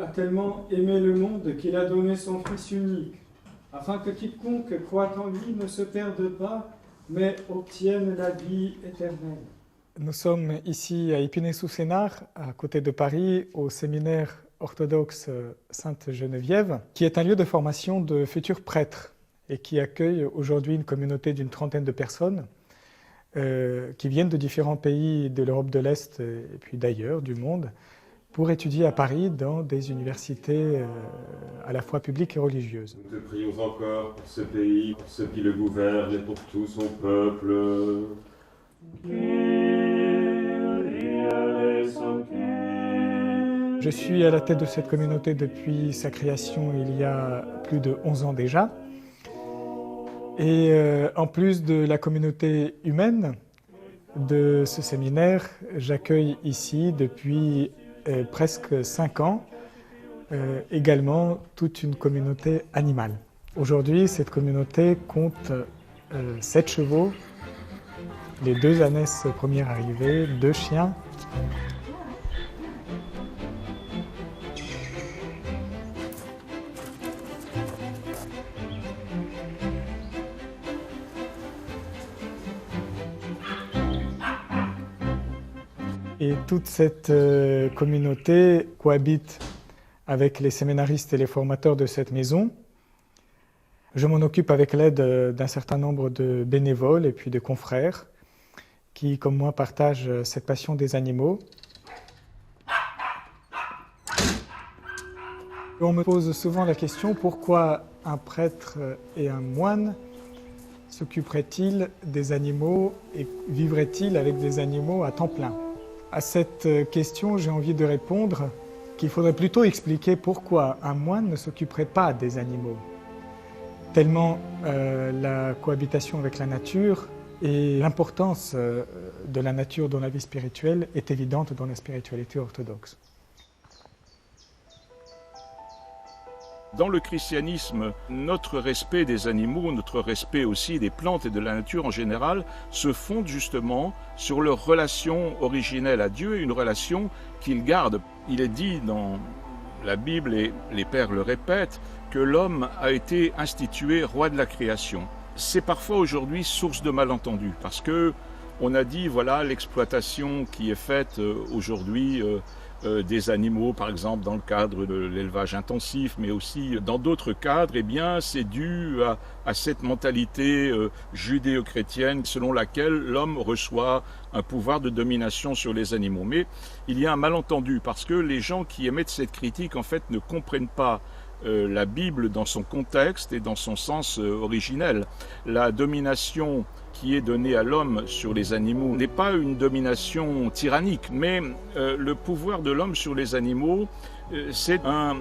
a tellement aimé le monde qu'il a donné son Fils unique, afin que quiconque croit en lui ne se perde pas, mais obtienne la vie éternelle. Nous sommes ici à Épinay-sous-Sénart, à côté de Paris, au séminaire orthodoxe Sainte-Geneviève, qui est un lieu de formation de futurs prêtres et qui accueille aujourd'hui une communauté d'une trentaine de personnes qui viennent de différents pays de l'Europe de l'Est et puis d'ailleurs, du monde, pour étudier à Paris dans des universités à la fois publiques et religieuses. Nous te prions encore pour ce pays, pour ceux qui le gouvernent et pour tout son peuple. Je suis à la tête de cette communauté depuis sa création il y a plus de 11 ans déjà. Et en plus de la communauté humaine de ce séminaire, j'accueille ici depuis presque 5 ans également toute une communauté animale. Aujourd'hui, cette communauté compte 7 chevaux, les 2 ânesses premières arrivées, 2 chiens. Et toute cette communauté cohabite avec les séminaristes et les formateurs de cette maison. Je m'en occupe avec l'aide d'un certain nombre de bénévoles et puis de confrères qui, comme moi, partagent cette passion des animaux. On me pose souvent la question pourquoi un prêtre et un moine s'occuperaient-ils des animaux et vivraient-ils avec des animaux à temps plein ? À cette question, j'ai envie de répondre qu'il faudrait plutôt expliquer pourquoi un moine ne s'occuperait pas des animaux. Tellement la cohabitation avec la nature et l'importance de la nature dans la vie spirituelle est évidente dans la spiritualité orthodoxe. Dans le christianisme, notre respect des animaux, notre respect aussi des plantes et de la nature en général, se fonde justement sur leur relation originelle à Dieu et une relation qu'ils gardent. Il est dit dans la Bible, et les pères le répètent, que l'homme a été institué roi de la création. C'est parfois aujourd'hui source de malentendus, parce que on a dit, voilà, l'exploitation qui est faite aujourd'hui des animaux, par exemple dans le cadre de l'élevage intensif, mais aussi dans d'autres cadres, eh bien, c'est dû à cette mentalité judéo-chrétienne selon laquelle l'homme reçoit un pouvoir de domination sur les animaux. Mais il y a un malentendu, parce que les gens qui émettent cette critique, en fait, ne comprennent pas la Bible dans son contexte et dans son sens originel. La domination qui est donnée à l'homme sur les animaux n'est pas une domination tyrannique, mais le pouvoir de l'homme sur les animaux, c'est un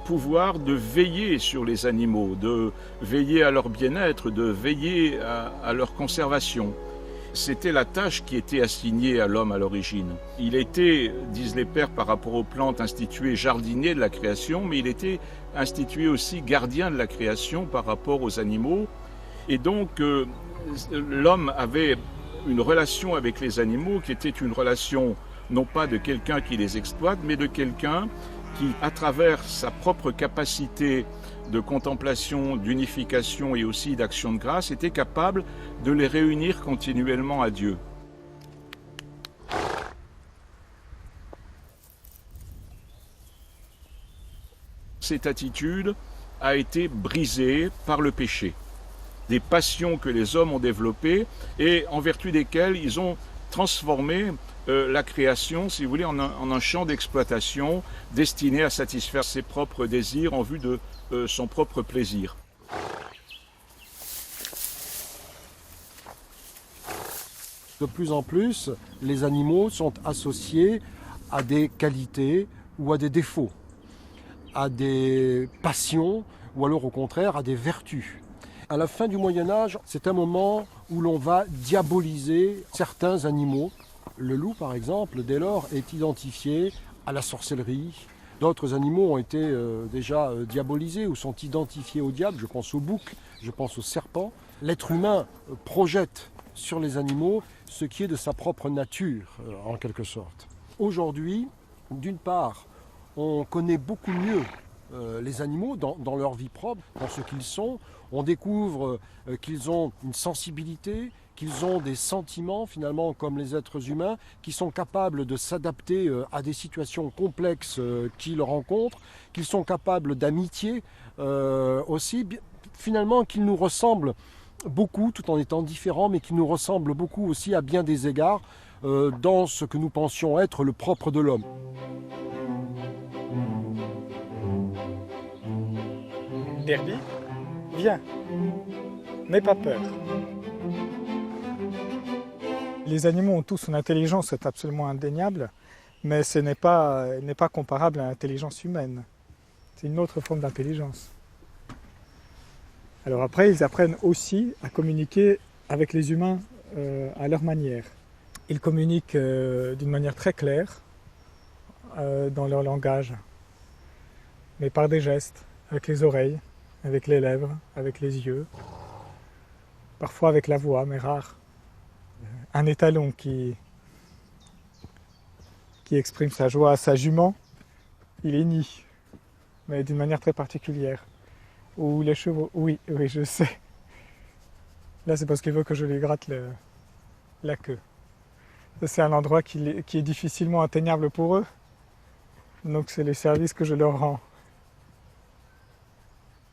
pouvoir de veiller sur les animaux, de veiller à leur bien-être, de veiller à leur conservation. C'était la tâche qui était assignée à l'homme à l'origine. Il était, disent les pères par rapport aux plantes, institué jardinier de la création, mais il était institué aussi gardien de la création par rapport aux animaux. Et donc, l'homme avait une relation avec les animaux qui était une relation non pas de quelqu'un qui les exploite, mais de quelqu'un qui, à travers sa propre capacité de contemplation, d'unification et aussi d'action de grâce, était capable de les réunir continuellement à Dieu. Cette attitude a été brisée par le péché. Des passions que les hommes ont développées et en vertu desquelles ils ont transformé la création, si vous voulez, en un champ d'exploitation destiné à satisfaire ses propres désirs en vue de son propre plaisir. De plus en plus, les animaux sont associés à des qualités ou à des défauts, à des passions ou alors au contraire à des vertus. À la fin du Moyen-Âge, c'est un moment où l'on va diaboliser certains animaux. Le loup, par exemple, dès lors, est identifié à la sorcellerie. D'autres animaux ont été déjà diabolisés ou sont identifiés au diable. Je pense au bouc, je pense au serpent. L'être humain projette sur les animaux ce qui est de sa propre nature, en quelque sorte. Aujourd'hui, d'une part, on connaît beaucoup mieux les animaux dans leur vie propre, dans ce qu'ils sont. On découvre qu'ils ont une sensibilité, qu'ils ont des sentiments finalement comme les êtres humains, qui sont capables de s'adapter à des situations complexes qu'ils rencontrent, qu'ils sont capables d'amitié aussi, finalement qu'ils nous ressemblent beaucoup tout en étant différents, mais qu'ils nous ressemblent beaucoup aussi à bien des égards dans ce que nous pensions être le propre de l'homme. Derby, viens, n'aie pas peur. Les animaux ont tous une intelligence, c'est absolument indéniable, mais ce n'est pas comparable à l'intelligence humaine. C'est une autre forme d'intelligence. Alors après, ils apprennent aussi à communiquer avec les humains à leur manière. Ils communiquent d'une manière très claire dans leur langage, mais par des gestes, avec les oreilles, avec les lèvres, avec les yeux, parfois avec la voix, mais rare. Un étalon qui exprime sa joie à sa jument, il hennit, mais d'une manière très particulière. Ou les chevaux, oui, je sais. Là, c'est parce qu'il veut que je lui gratte la queue. C'est un endroit qui est difficilement atteignable pour eux, donc c'est le service que je leur rends.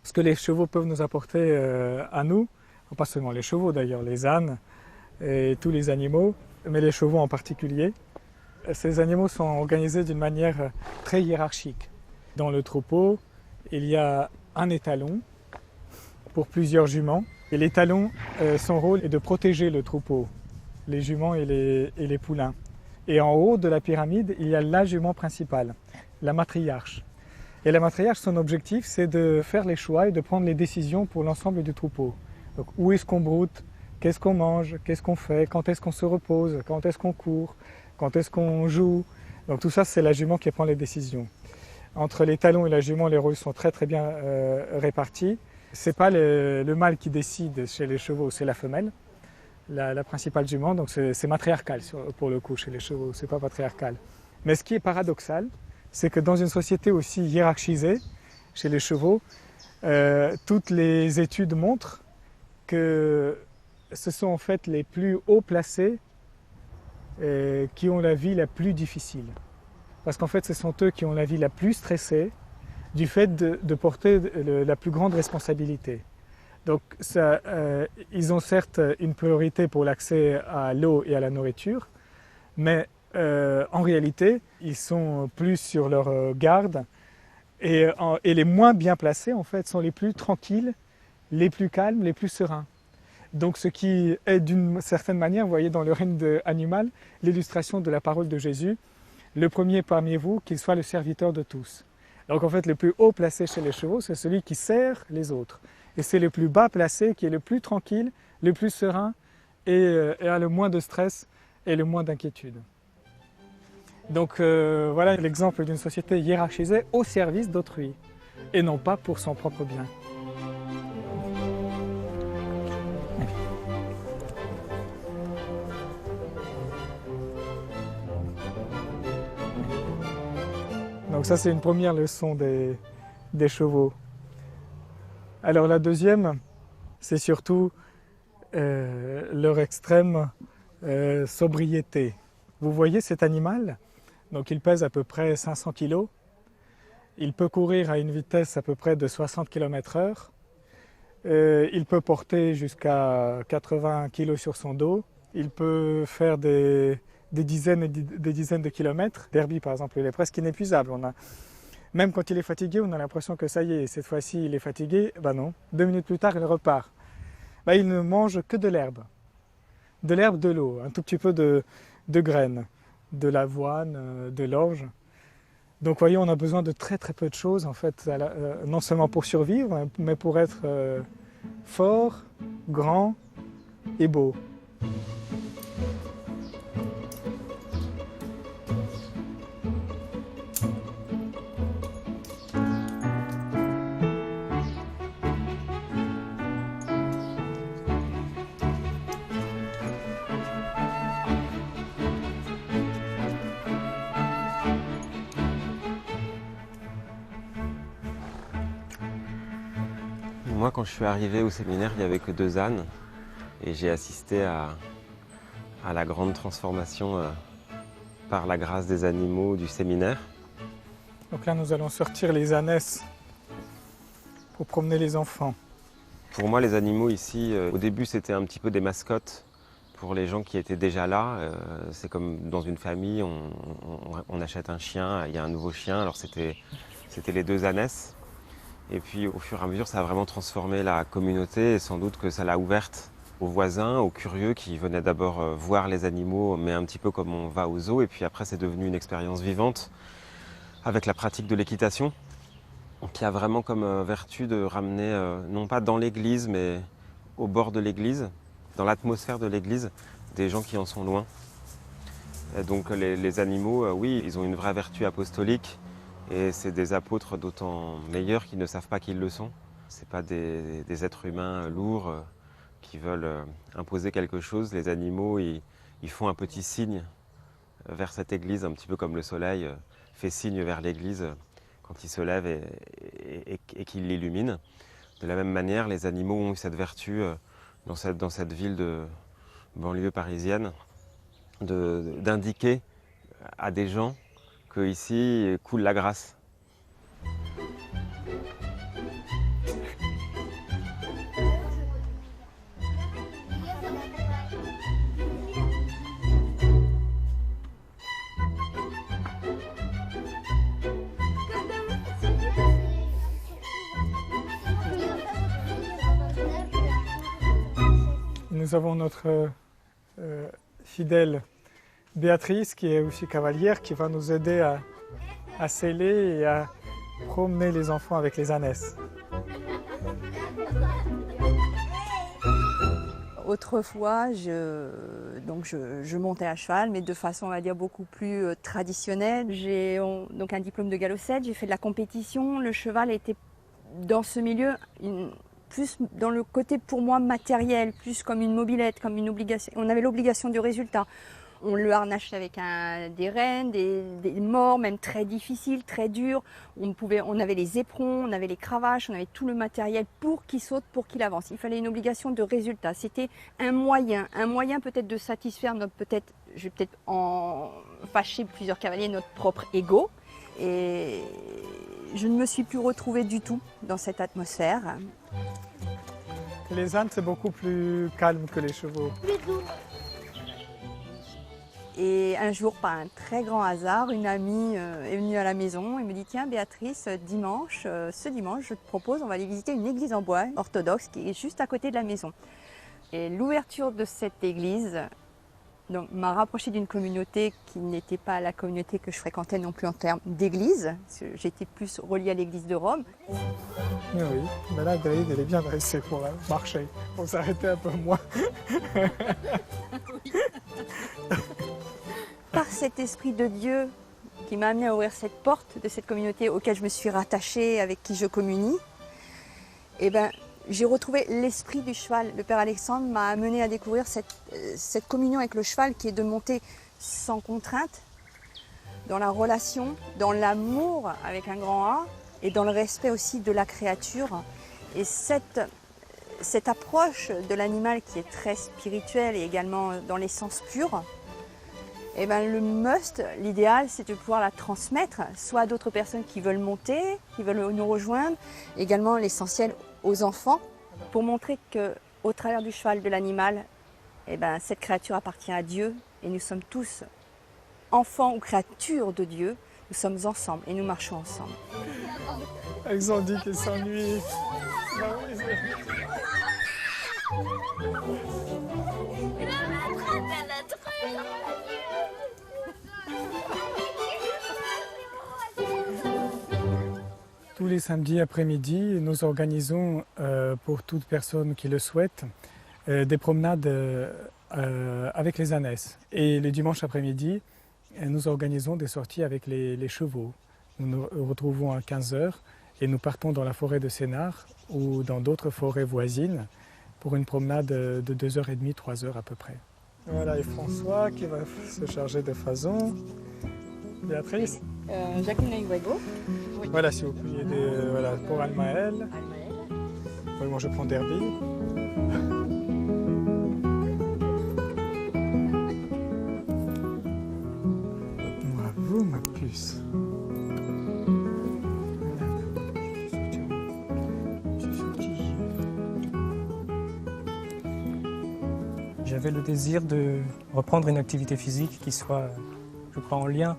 Ce que les chevaux peuvent nous apporter à nous, pas seulement les chevaux d'ailleurs, les ânes et tous les animaux, mais les chevaux en particulier, ces animaux sont organisés d'une manière très hiérarchique. Dans le troupeau, il y a un étalon pour plusieurs juments. Et l'étalon, son rôle est de protéger le troupeau, les juments et les poulains. Et en haut de la pyramide, il y a la jument principale, la matriarche. Et la matriarche, son objectif, c'est de faire les choix et de prendre les décisions pour l'ensemble du troupeau. Donc, où est-ce qu'on broute, qu'est-ce qu'on mange, qu'est-ce qu'on fait, quand est-ce qu'on se repose, quand est-ce qu'on court, quand est-ce qu'on joue. Donc tout ça, c'est la jument qui prend les décisions. Entre l'étalon et la jument, les rôles sont très très bien répartis. Ce n'est pas le mâle qui décide chez les chevaux, c'est la femelle, la principale jument. Donc c'est matriarcal pour le coup chez les chevaux, c'est pas patriarcal. Mais ce qui est paradoxal, c'est que dans une société aussi hiérarchisée, chez les chevaux, toutes les études montrent que ce sont en fait les plus haut placés qui ont la vie la plus difficile. Parce qu'en fait, ce sont eux qui ont la vie la plus stressée du fait de porter la plus grande responsabilité. Donc, ils ont certes une priorité pour l'accès à l'eau et à la nourriture, mais en réalité, ils sont plus sur leur garde et les moins bien placés, en fait, sont les plus tranquilles, les plus calmes, les plus sereins. Donc, ce qui est d'une certaine manière, vous voyez, dans le règne animal, l'illustration de la parole de Jésus, le premier parmi vous, qu'il soit le serviteur de tous. Donc, en fait, le plus haut placé chez les chevaux, c'est celui qui sert les autres. Et c'est le plus bas placé qui est le plus tranquille, le plus serein et a le moins de stress et le moins d'inquiétude. Donc, voilà l'exemple d'une société hiérarchisée au service d'autrui et non pas pour son propre bien. Donc ça, c'est une première leçon des chevaux. Alors la deuxième, c'est surtout leur extrême sobriété. Vous voyez cet animal, donc il pèse à peu près 500 kg. Il peut courir à une vitesse à peu près de 60 km/h. Il peut porter jusqu'à 80 kg sur son dos. Il peut faire des dizaines et des dizaines de kilomètres. Derby, par exemple, il est presque inépuisable. Même quand il est fatigué, on a l'impression que ça y est, cette fois-ci, il est fatigué. Ben non, 2 minutes plus tard, il repart. Ben, il ne mange que de l'herbe, de l'eau, un tout petit peu de graines, de l'avoine, de l'orge. Donc, vous voyez, on a besoin de très très peu de choses, en fait, non seulement pour survivre, mais pour être fort, grand et beau. Moi, quand je suis arrivé au séminaire, il n'y avait que 2 ânes et j'ai assisté à la grande transformation par la grâce des animaux du séminaire. Donc là, nous allons sortir les ânesses pour promener les enfants. Pour moi, les animaux ici, au début, c'était un petit peu des mascottes pour les gens qui étaient déjà là. C'est comme dans une famille, on achète un chien, il y a un nouveau chien. Alors c'était les 2 ânesses. Et puis au fur et à mesure, ça a vraiment transformé la communauté et sans doute que ça l'a ouverte aux voisins, aux curieux qui venaient d'abord voir les animaux, mais un petit peu comme on va au zoo. Et puis après, c'est devenu une expérience vivante avec la pratique de l'équitation, qui a vraiment comme vertu de ramener, non pas dans l'église, mais au bord de l'église, dans l'atmosphère de l'église, des gens qui en sont loin. Et donc les animaux, oui, ils ont une vraie vertu apostolique. Et c'est des apôtres d'autant meilleurs qu'ils ne savent pas qu'ils le sont. Ce n'est pas des êtres humains lourds qui veulent imposer quelque chose. Les animaux, ils font un petit signe vers cette église, un petit peu comme le soleil fait signe vers l'église quand il se lève et qu'il l'illumine. De la même manière, les animaux ont eu cette vertu dans cette ville de banlieue parisienne d'indiquer à des gens qu'ici coule la grâce. Nous avons notre fidèle Béatrice, qui est aussi cavalière, qui va nous aider à sceller et à promener les enfants avec les ânesses. Autrefois, je montais à cheval, mais de façon, on va dire, beaucoup plus traditionnelle. J'ai donc un diplôme de galopette, j'ai fait de la compétition. Le cheval était dans ce milieu plus dans le côté pour moi matériel, plus comme une mobilette, comme une obligation. On avait l'obligation du résultat. On le harnachait avec des rênes, des morts, même très difficiles, très durs. On avait les éperons, on avait les cravaches, on avait tout le matériel pour qu'il saute, pour qu'il avance. Il fallait une obligation de résultat. C'était un moyen peut-être de satisfaire je vais peut-être en fâcher plusieurs cavaliers, notre propre ego. Et je ne me suis plus retrouvée du tout dans cette atmosphère. Les ânes, c'est beaucoup plus calme que les chevaux. Et un jour, par un très grand hasard, une amie est venue à la maison et me dit « Tiens Béatrice, ce dimanche, je te propose, on va aller visiter une église en bois orthodoxe qui est juste à côté de la maison. » Et l'ouverture de cette église m'a rapprochée d'une communauté qui n'était pas la communauté que je fréquentais non plus en termes d'église. J'étais plus reliée à l'église de Rome. Oui, mais là, David, elle est bien dressée pour marcher, pour s'arrêter un peu moins. Par cet esprit de Dieu qui m'a amené à ouvrir cette porte de cette communauté auquel je me suis rattachée, avec qui je communie, j'ai retrouvé l'esprit du cheval. Le Père Alexandre m'a amené à découvrir cette communion avec le cheval qui est de monter sans contrainte, dans la relation, dans l'amour avec un grand A et dans le respect aussi de la créature. Et cette approche de l'animal qui est très spirituelle et également dans l'essence pure, le must, l'idéal, c'est de pouvoir la transmettre, soit à d'autres personnes qui veulent monter, qui veulent nous rejoindre, également l'essentiel aux enfants, pour montrer qu'au travers du cheval, de l'animal, cette créature appartient à Dieu et nous sommes tous enfants ou créatures de Dieu, nous sommes ensemble et nous marchons ensemble. Ils ont dit qu'ils s'ennuient. Tous les samedis après-midi, nous organisons pour toute personne qui le souhaite des promenades avec les ânesses. Et le dimanche après-midi, nous organisons des sorties avec les chevaux. Nous nous retrouvons à 15h et nous partons dans la forêt de Sénart ou dans d'autres forêts voisines pour une promenade de 2h30, 3h à peu près. Voilà, et François qui va se charger de Fason. Béatrice. Jacqueline Aiguego. Oui. Voilà, si vous pouviez, pour Almaël. Oui, moi je prends Derby. Bravo ma puce. J'avais le désir de reprendre une activité physique qui soit, je crois, en lien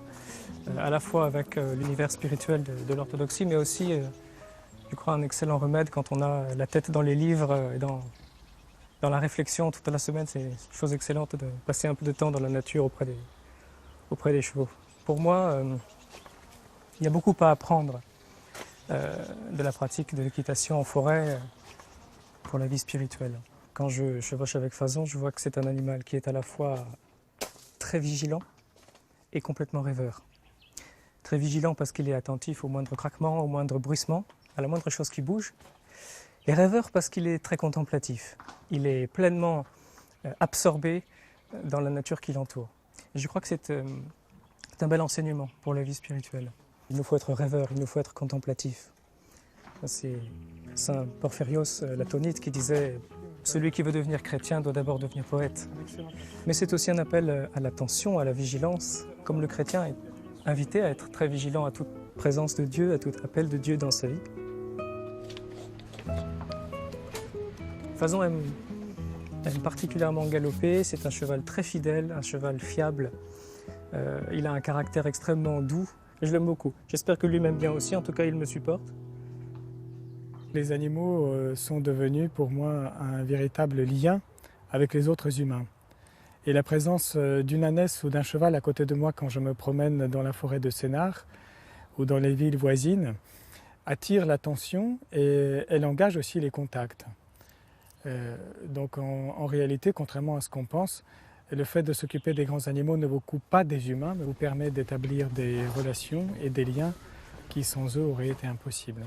à la fois avec l'univers spirituel de l'orthodoxie, mais aussi, je crois, un excellent remède quand on a la tête dans les livres et dans la réflexion toute la semaine. C'est une chose excellente de passer un peu de temps dans la nature auprès des chevaux. Pour moi, il y a beaucoup à apprendre de la pratique de l'équitation en forêt pour la vie spirituelle. Quand je chevauche avec Fason, je vois que c'est un animal qui est à la fois très vigilant et complètement rêveur. Très vigilant parce qu'il est attentif au moindre craquement, au moindre bruissement, à la moindre chose qui bouge. Et rêveur parce qu'il est très contemplatif. Il est pleinement absorbé dans la nature qui l'entoure. Et je crois que c'est un bel enseignement pour la vie spirituelle. Il nous faut être rêveur, il nous faut être contemplatif. C'est Saint Porphyrios l'Atonite qui disait « Celui qui veut devenir chrétien doit d'abord devenir poète ». Mais c'est aussi un appel à l'attention, à la vigilance, comme le chrétien est invité à être très vigilant à toute présence de Dieu, à tout appel de Dieu dans sa vie. Fason aime particulièrement galoper, c'est un cheval très fidèle, un cheval fiable. Il a un caractère extrêmement doux, et je l'aime beaucoup. J'espère que lui m'aime bien aussi, en tout cas il me supporte. Les animaux sont devenus pour moi un véritable lien avec les autres humains. Et la présence d'une ânesse ou d'un cheval à côté de moi quand je me promène dans la forêt de Sénart ou dans les villes voisines attire l'attention et elle engage aussi les contacts. Donc en réalité, contrairement à ce qu'on pense, le fait de s'occuper des grands animaux ne vous coupe pas des humains, mais vous permet d'établir des relations et des liens qui sans eux auraient été impossibles.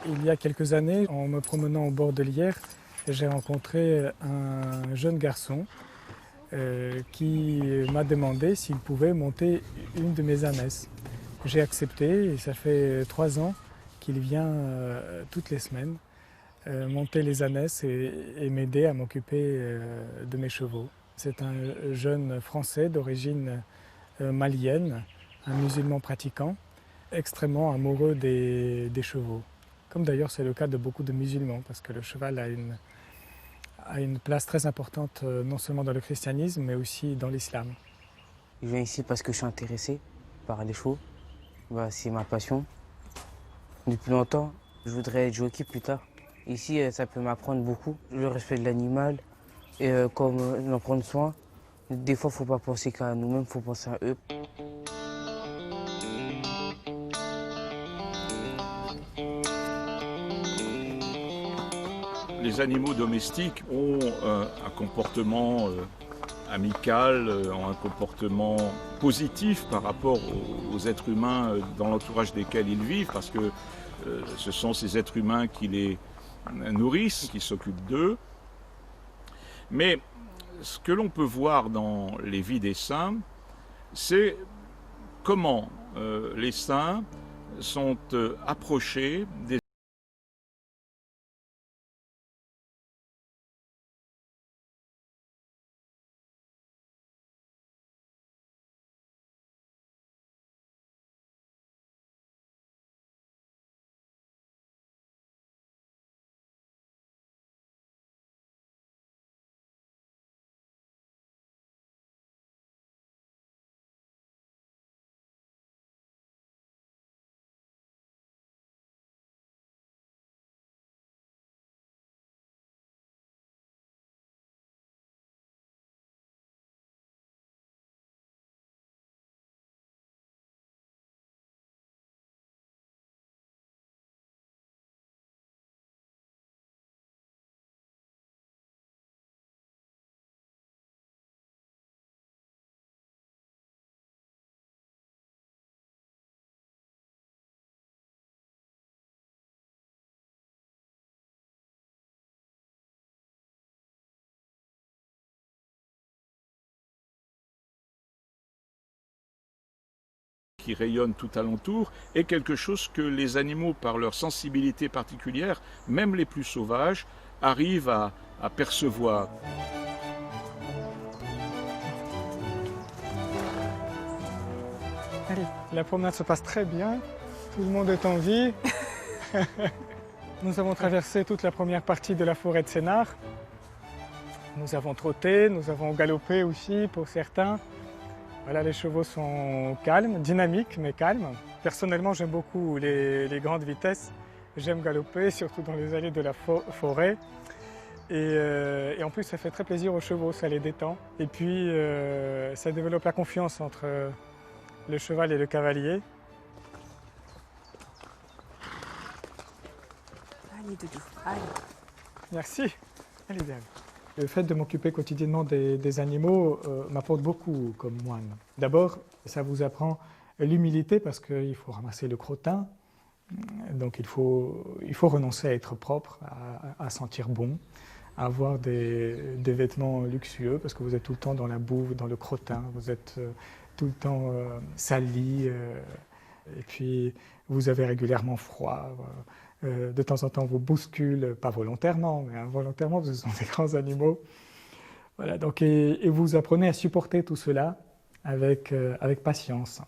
Il y a quelques années, en me promenant au bord de l'Yerre, j'ai rencontré un jeune garçon qui m'a demandé s'il pouvait monter une de mes ânesses. J'ai accepté et ça fait 3 ans qu'il vient toutes les semaines monter les ânesses et m'aider à m'occuper de mes chevaux. C'est un jeune Français d'origine malienne, un musulman pratiquant, extrêmement amoureux des chevaux. Comme d'ailleurs c'est le cas de beaucoup de musulmans, parce que le cheval a une place très importante non seulement dans le christianisme, mais aussi dans l'islam. Je viens ici parce que je suis intéressé par les chevaux. C'est ma passion. Depuis longtemps, je voudrais être jockey plus tard. Ici, ça peut m'apprendre beaucoup, le respect de l'animal et comment en prendre soin. Des fois, il ne faut pas penser qu'à nous-mêmes, il faut penser à eux. Les animaux domestiques ont un comportement amical, ont un comportement positif par rapport aux êtres humains dans l'entourage desquels ils vivent, parce que ce sont ces êtres humains qui les nourrissent, qui s'occupent d'eux. Mais ce que l'on peut voir dans les vies des saints, c'est comment les saints sont approchés des qui rayonne tout alentour, est quelque chose que les animaux, par leur sensibilité particulière, même les plus sauvages, arrivent à percevoir. Allez, la promenade se passe très bien, tout le monde est en vie. Nous avons traversé toute la première partie de la forêt de Sénart. Nous avons trotté, nous avons galopé aussi pour certains. Voilà, les chevaux sont calmes, dynamiques mais calmes. Personnellement, j'aime beaucoup les grandes vitesses. J'aime galoper, surtout dans les allées de la forêt. Et en plus, ça fait très plaisir aux chevaux, ça les détend. Et puis, ça développe la confiance entre le cheval et le cavalier. Allez, Doudou, allez. Merci. Allez, Diane. Le fait de m'occuper quotidiennement des animaux m'apporte beaucoup comme moine. D'abord, ça vous apprend l'humilité parce qu'il faut ramasser le crottin. Donc il faut renoncer à être propre, à sentir bon, à avoir des vêtements luxueux parce que vous êtes tout le temps dans la boue, dans le crottin, vous êtes tout le temps sali et puis vous avez régulièrement froid. De temps en temps, on vous bouscule, pas volontairement, mais involontairement, parce que ce sont des grands animaux. Voilà, donc, et vous apprenez à supporter tout cela avec patience.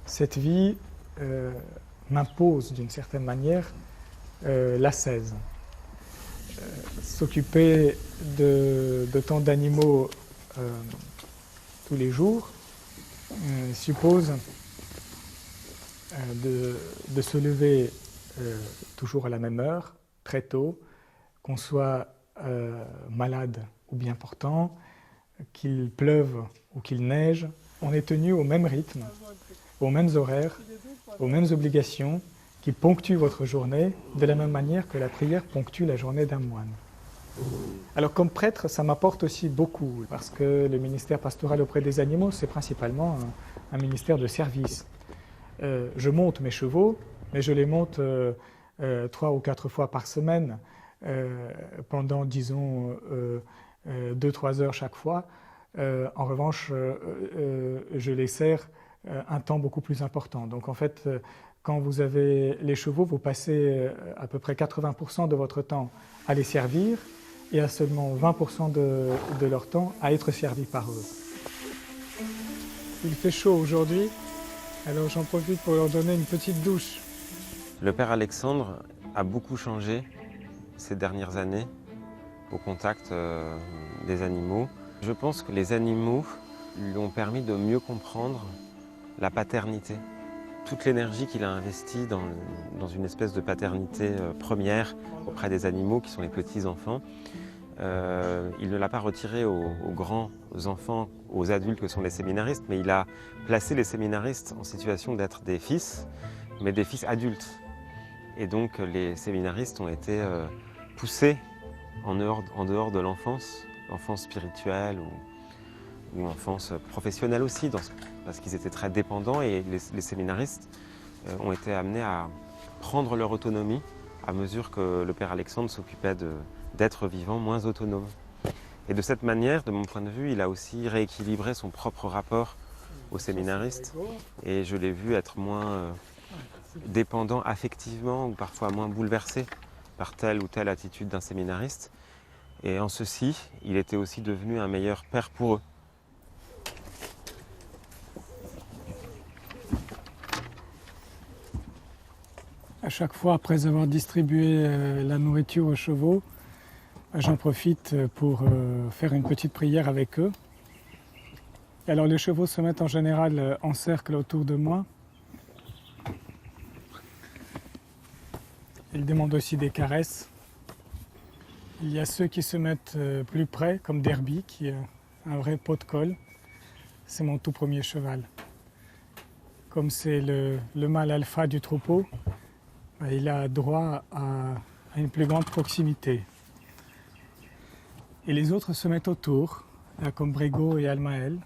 Cette vie m'impose d'une certaine manière l'ascèse. S'occuper de tant d'animaux tous les jours suppose de se lever toujours à la même heure, très tôt, qu'on soit malade ou bien portant, qu'il pleuve ou qu'il neige. On est tenu au même rythme, aux mêmes horaires, aux mêmes obligations qui ponctuent votre journée de la même manière que la prière ponctue la journée d'un moine. Alors comme prêtre, ça m'apporte aussi beaucoup parce que le ministère pastoral auprès des animaux, c'est principalement un ministère de service. Je monte mes chevaux, mais je les monte 3 ou 4 fois par semaine pendant, disons, 2-3 heures chaque fois. En revanche, je les sers un temps beaucoup plus important. Donc en fait, quand vous avez les chevaux, vous passez à peu près 80% de votre temps à les servir et à seulement 20% de leur temps à être servi par eux. Il fait chaud aujourd'hui. Alors j'en profite pour leur donner une petite douche. Le père Alexandre a beaucoup changé ces dernières années au contact des animaux. Je pense que les animaux lui ont permis de mieux comprendre la paternité. Toute l'énergie qu'il a investie dans une espèce de paternité première auprès des animaux qui sont les petits-enfants, il ne l'a pas retirée aux grands enfants, aux adultes que sont les séminaristes, mais il a placé les séminaristes en situation d'être des fils, mais des fils adultes. Et donc les séminaristes ont été poussés en dehors de l'enfance spirituelle ou enfance professionnelle aussi, parce qu'ils étaient très dépendants et les séminaristes ont été amenés à prendre leur autonomie à mesure que le père Alexandre s'occupait d'êtres vivants moins autonomes. Et de cette manière, de mon point de vue, il a aussi rééquilibré son propre rapport aux séminaristes et je l'ai vu être moins dépendant affectivement ou parfois moins bouleversé par telle ou telle attitude d'un séminariste. Et en ceci, il était aussi devenu un meilleur père pour eux. À chaque fois, après avoir distribué la nourriture aux chevaux, j'en profite pour faire une petite prière avec eux. Et alors les chevaux se mettent en général en cercle autour de moi. Ils demandent aussi des caresses. Il y a ceux qui se mettent plus près, comme Derby, qui est un vrai pot de colle. C'est mon tout premier cheval. Comme c'est le mâle alpha du troupeau, il a droit à une plus grande proximité. Et les autres se mettent autour, comme Brégo et Almaël.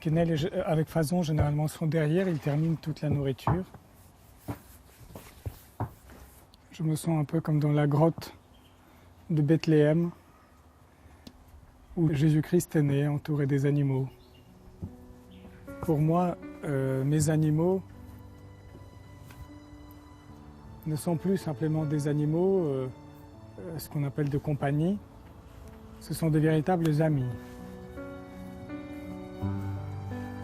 Quesnel avec Fazon, généralement, sont derrière, ils terminent toute la nourriture. Je me sens un peu comme dans la grotte de Bethléem, où Jésus-Christ est né, entouré des animaux. Pour moi, mes animaux ne sont plus simplement des animaux, ce qu'on appelle de compagnie. Ce sont de véritables amis.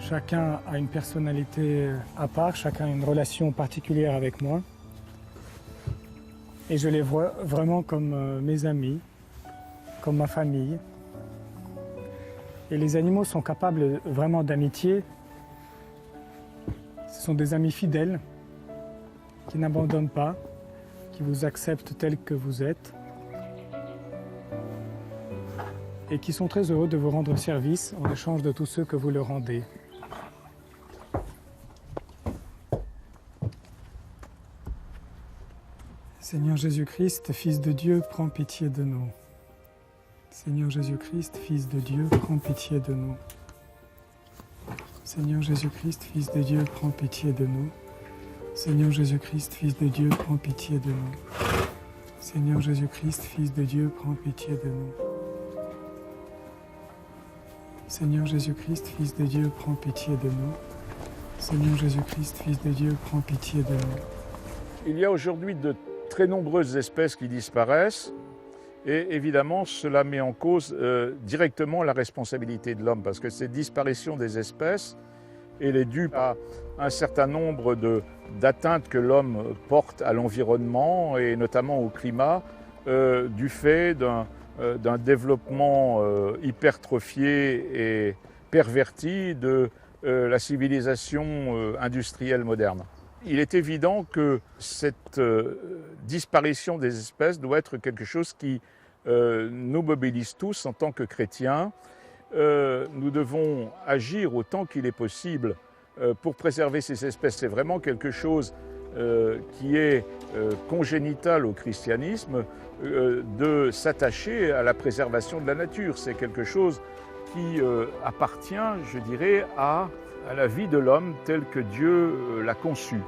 Chacun a une personnalité à part, chacun a une relation particulière avec moi. Et je les vois vraiment comme mes amis, comme ma famille. Et les animaux sont capables vraiment d'amitié. Ce sont des amis fidèles, qui n'abandonnent pas, qui vous acceptent tel que vous êtes. Et qui sont très heureux de vous rendre service en échange de tous ceux que vous leur rendez. Seigneur Jésus-Christ, Fils de Dieu, prends pitié de nous. Seigneur Jésus-Christ, Fils de Dieu, prends pitié de nous. Seigneur Jésus-Christ, Fils de Dieu, prends pitié de nous. Seigneur Jésus-Christ, Fils de Dieu, prends pitié de nous. Seigneur Jésus-Christ, Fils de Dieu, prends pitié de nous. Seigneur Jésus-Christ, Fils de Dieu, prends pitié de nous. Seigneur Jésus-Christ, Fils de Dieu, prends pitié de nous. Il y a aujourd'hui de très nombreuses espèces qui disparaissent et évidemment cela met en cause directement la responsabilité de l'homme parce que cette disparition des espèces elle est due à un certain nombre d'atteintes que l'homme porte à l'environnement et notamment au climat du fait d'un développement hypertrophié et perverti de la civilisation industrielle moderne. Il est évident que cette disparition des espèces doit être quelque chose qui nous mobilise tous en tant que chrétiens. Nous devons agir autant qu'il est possible pour préserver ces espèces. C'est vraiment quelque chose qui est congénital au christianisme, de s'attacher à la préservation de la nature. C'est quelque chose qui appartient, je dirais, à la vie de l'homme telle que Dieu l'a conçue.